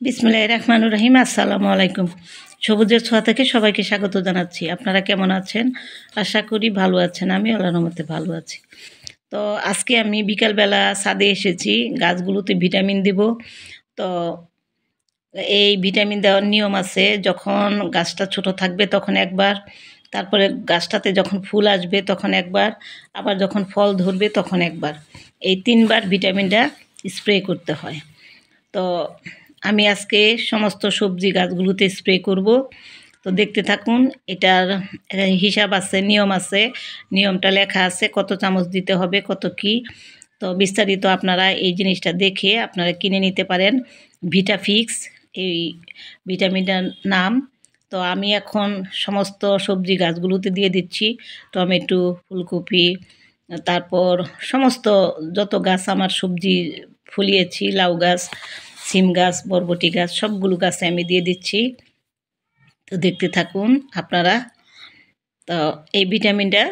বিসমিল্লাহির রহমানির রহিম। আসসালামু আলাইকুম। সবুজের ছোঁয়া থেকে সবাইকে স্বাগত জানাচ্ছি। আপনারা কেমন আছেন? আশা করি ভালো আছেন। আমি আল্লাহর রহমতে ভালো আছি। তো আজকে আমি বিকালবেলা ছাদে এসেছি, গাছগুলোতে ভিটামিন দিব। তো এই ভিটামিন দেওয়ার নিয়ম আছে, যখন গাছটা ছোট থাকবে তখন একবার, তারপরে গাছটাতে যখন ফুল আসবে তখন একবার, আবার যখন ফল ধরবে তখন একবার। এই ৩ বার ভিটামিনটা স্প্রে করতে হয়। তো আমি আজকে সমস্ত সবজি গাছগুলোতে স্প্রে করব। তো দেখতে থাকুন। এটার হিসাব আছে, নিয়ম আছে, নিয়মটা লেখা আছে, কত চামচ দিতে হবে, কত কি। তো বিস্তারিত আপনারা এই জিনিসটা দেখে আপনারা কিনে নিতে পারেন। ভিটাফিক্স এই ভিটামিনটার নাম। তো আমি এখন সমস্ত সবজি গাছগুলোতে দিয়ে দিচ্ছি। টমেটো, ফুলকপি, তারপর সমস্ত যত গাছ আমার সবজি ফলিয়েছি, লাউ গাছ, সিম গাছ, বরবটি গাছ, সবগুলো গাছে আমি দিয়ে দিচ্ছি। তো দেখতে থাকুন আপনারা। তো এই ভিটামিনটা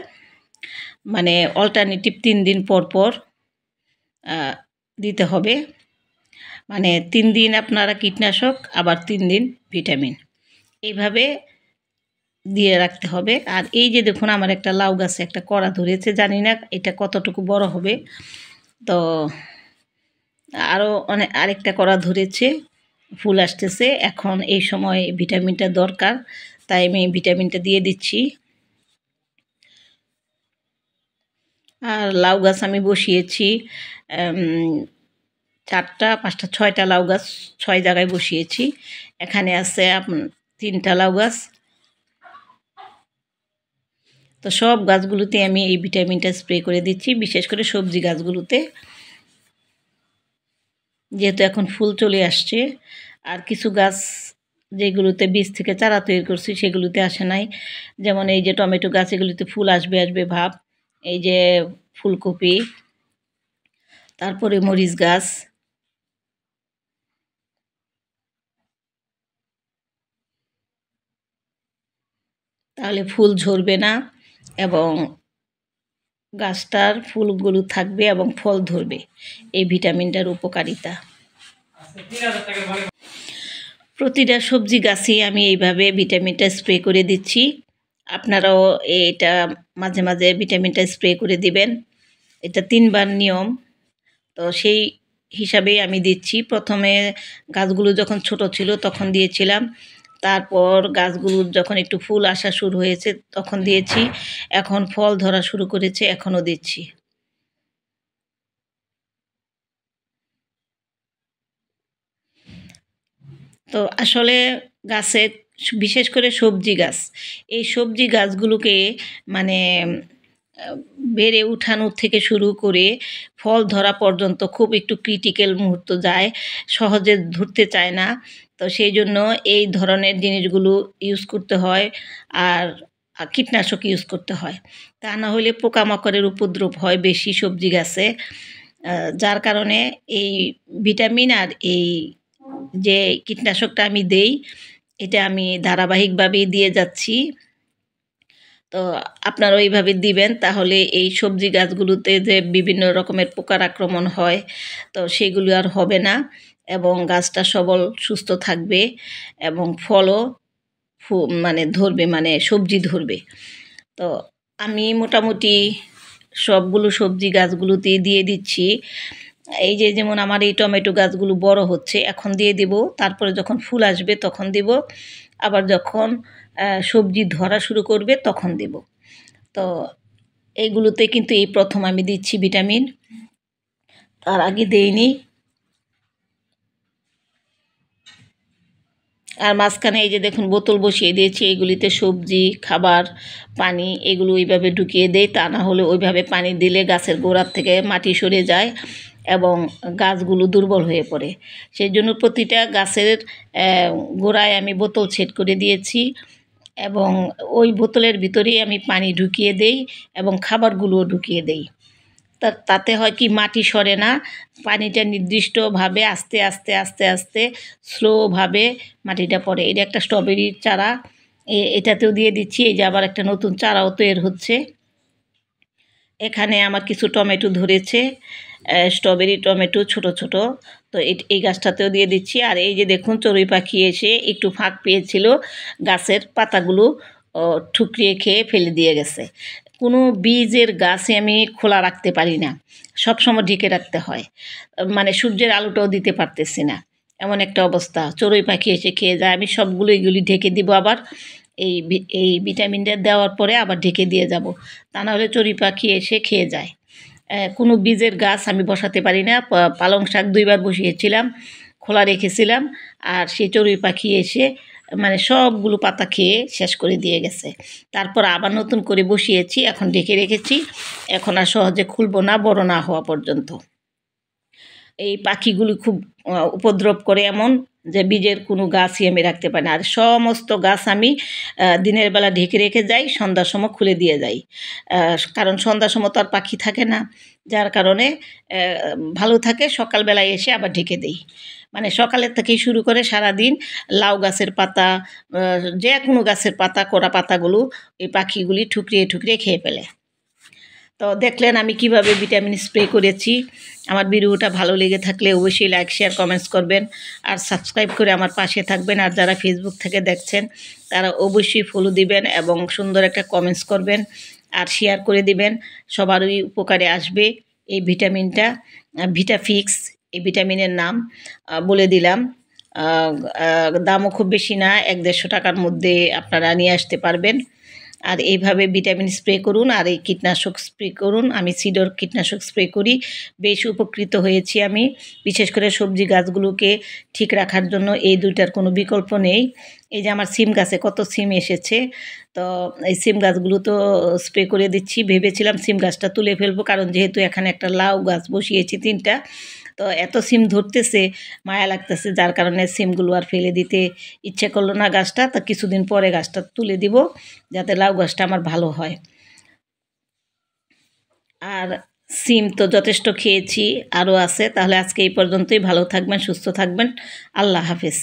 মানে অল্টারনেটিভ ৩ দিন পর পর দিতে হবে। মানে ৩ দিন আপনারা কীটনাশক, আবার ৩ দিন ভিটামিন, এইভাবে দিয়ে রাখতে হবে। আর এই যে দেখুন, আমার একটা লাউ গাছে একটা কড়া ধরেছে, জানি না এটা কতটুকু বড় হবে। তো আরও আরেকটা কড়া ধরেছে, ফুল আসতেছে। এখন এই সময় ভিটামিনটা দরকার, তাই আমি ভিটামিনটা দিয়ে দিচ্ছি। আর লাউ গাছ আমি বসিয়েছি ৪টা, ৫টা, ৬টা লাউ গাছ ৬ জায়গায় বসিয়েছি। এখানে আছে 3টা লাউ গাছ। তো সব গাছগুলোতে আমি এই ভিটামিনটা স্প্রে করে দিচ্ছি, বিশেষ করে সবজি গাছগুলোতে, যেহেতু এখন ফুল চলে আসছে। আর কিছু গাছ যেগুলোতে বীজ থেকে চারা তৈরি করছি সেগুলোতে আসে নাই, যেমন এই যে টমেটো গাছ, এগুলিতে ফুল আসবে আসবে ভাব। এই যে ফুলকপি, তারপরে মরিচ গাছ, তাহলে ফুল ঝরবে না এবং গাছটার ফুলগুলো থাকবে এবং ফল ধরবে। এই ভিটামিনটার উপকারিতা। প্রতিটা সবজি গাছেই আমি এইভাবে ভিটামিনটা স্প্রে করে দিচ্ছি। আপনারাও এটা মাঝে মাঝে ভিটামিনটা স্প্রে করে দিবেন। এটা ৩ বার নিয়ম। তো সেই হিসাবেই আমি দিচ্ছি। প্রথমে গাছগুলো যখন ছোট ছিল তখন দিয়েছিলাম, তারপর গাছগুলোর যখন একটু ফুল আসা শুরু হয়েছে তখন দিয়েছি, এখন ফল ধরা শুরু করেছে এখনও দিচ্ছি। তো আসলে গাছের, বিশেষ করে সবজি গাছ, এই সবজি গাছগুলোকে মানে বেড়ে উঠানোর থেকে শুরু করে ফল ধরা পর্যন্ত খুব একটু ক্রিটিক্যাল মুহূর্ত যায়, সহজে ধরতে চায় না। তো সেই জন্য এই ধরনের জিনিসগুলো ইউজ করতে হয়। আর কীটনাশক ইউজ করতে হয়, তা না হলে পোকামাকড়ের উপদ্রব হয় বেশি সবজি গাছে। যার কারণে এই ভিটামিন আর এই যে কীটনাশকটা আমি দেই, এটা আমি ধারাবাহিকভাবেই দিয়ে যাচ্ছি। তো আপনারা ওইভাবে দিবেন, তাহলে এই সবজি গাছগুলোতে যে বিভিন্ন রকমের পোকার আক্রমণ হয়, তো সেগুলো আর হবে না এবং গাছটা সবল সুস্থ থাকবে এবং ফলও মানে ধরবে, মানে সবজি ধরবে। তো আমি মোটামুটি সবগুলো সবজি গাছগুলোতেই দিয়ে দিচ্ছি। এই যে যেমন আমার এই টমেটো গাছগুলো বড় হচ্ছে, এখন দিয়ে দিব, তারপরে যখন ফুল আসবে তখন দিব, আবার যখন সবজি ধরা শুরু করবে তখন দেব। তো এইগুলোতে কিন্তু এই প্রথম আমি দিচ্ছি ভিটামিন, তার আগে দেইনি। আর মাঝখানে এই যে দেখুন বোতল বসিয়ে দিয়েছি, এগুলিতে সবজি, খাবার, পানি এগুলো ওইভাবে ঢুকিয়ে দেই। তা না হলে ওইভাবে পানি দিলে গাছের গোড়ার থেকে মাটি সরে যায় এবং গাছগুলো দুর্বল হয়ে পড়ে। সেই জন্য প্রতিটা গাছের গোড়ায় আমি বোতল সেট করে দিয়েছি এবং ওই বোতলের ভিতরেই আমি পানি ঢুকিয়ে দেই এবং খাবারগুলোও ঢুকিয়ে দেই। তাতে হয় কি, মাটি সরে না, পানিটা নির্দিষ্টভাবে আস্তে আস্তে আস্তে আস্তে স্লোভাবে মাটিটা পড়ে। এটা একটা স্ট্রবেরির চারা, এটাতেও দিয়ে দিচ্ছি। এই যে আবার একটা নতুন চারাও তৈরি হচ্ছে। এখানে আমার কিছু টমেটো ধরেছে, স্ট্রবেরি টমেটো ছোট ছোট। তো এই গাছটাতেও দিয়ে দিচ্ছি। আর এই যে দেখুন চড়ুই পাখি এসে একটু ফাঁক পেয়েছিল, গাছের পাতাগুলো ঠুকরিয়ে খেয়ে ফেলে দিয়ে গেছে। কোনো বীজের গাছে আমি খোলা রাখতে পারি না, সবসময় ঢেকে রাখতে হয়, মানে সূর্যের আলোটাও দিতে পারতেছি না, এমন একটা অবস্থা। চড়ুই পাখি এসে খেয়ে যায়। আমি সবগুলো এগুলি ঢেকে দিব আবার, এই ভিটামিনটা দেওয়ার পরে আবার ঢেকে দিয়ে যাব, তা নাহলে চড়ুই পাখি এসে খেয়ে যায়। কোনো বীজের গাছ আমি বসাতে পারি না। পালং শাক 2 বার বসিয়েছিলাম, খোলা রেখেছিলাম, আর সেই চড়ুই পাখি এসে মানে সবগুলো পাতা খেয়ে শেষ করে দিয়ে গেছে। তারপর আবার নতুন করে বসিয়েছি, এখন ঢেকে রেখেছি, এখন আর সহজে খুলবো না বড় না হওয়া পর্যন্ত। এই পাখিগুলি খুব উপদ্রব করে, এমন যে বীজের কোনো গাছই আমি রাখতে পারি না। আর সমস্ত গাছ আমি দিনের বেলা ঢেকে রেখে যাই, সন্ধ্যার সময় খুলে দিয়ে যাই, কারণ সন্ধ্যার সময় তো আর পাখি থাকে না, যার কারণে ভালো থাকে। সকালবেলায় এসে আবার ঢেকে দিই, মানে সকালের থেকেই শুরু করে সারাদিন লাউ গাছের পাতা, যে কোনো গাছের পাতা, কোড়া পাতাগুলো এই পাখিগুলি ঠুকরিয়ে ঠুকরিয়ে খেয়ে ফেলে। তো দেখলেন আমি কিভাবে ভিটামিন স্প্রে করেছি। আমার ভিডিওটা ভালো লেগে থাকলে অবশ্যই লাইক, শেয়ার, কমেন্টস করবেন, আর সাবস্ক্রাইব করে আমার পাশে থাকবেন। আর যারা ফেসবুক থেকে দেখছেন তারা অবশ্যই ফলো দিবেন এবং সুন্দর একটা কমেন্টস করবেন আর শেয়ার করে দিবেন, সবারই উপকারে আসবে এই ভিটামিনটা। ভিটাফিক্স এই ভিটামিনের নাম বলে দিলাম। দামও খুব বেশি না, 1-150 টাকার মধ্যে আপনারা নিয়ে আসতে পারবেন। আর এইভাবে ভিটামিন স্প্রে করুন আর এই কীটনাশক স্প্রে করুন। আমি সিডর কীটনাশক স্প্রে করি, বেশ উপকৃত হয়েছি আমি। বিশেষ করে সবজি গাছগুলোকে ঠিক রাখার জন্য এই দুইটার কোনো বিকল্প নেই। এই যে আমার সিম গাছে কত সিম এসেছে, তো এই সিম গাছগুলো তো স্প্রে করে দিচ্ছি। ভেবেছিলাম সিম গাছটা তুলে ফেলবো, কারণ যেহেতু এখানে একটা লাউ গাছ বসিয়েছি 3টা, তো এত সিম ধরতেছে, মায়া লাগতেছে, যার কারণে সিমগুলো আর ফেলে দিতে ইচ্ছে করলো না গাছটা। তো কিছুদিন পরে গাছটা তুলে দিব, যাতে লাউ গাছটা আমার ভালো হয়। আর সিম তো যথেষ্ট খেয়েছি, আরও আছে। তাহলে আজকে এই পর্যন্তই। ভালো থাকবেন, সুস্থ থাকবেন। আল্লাহ হাফেজ।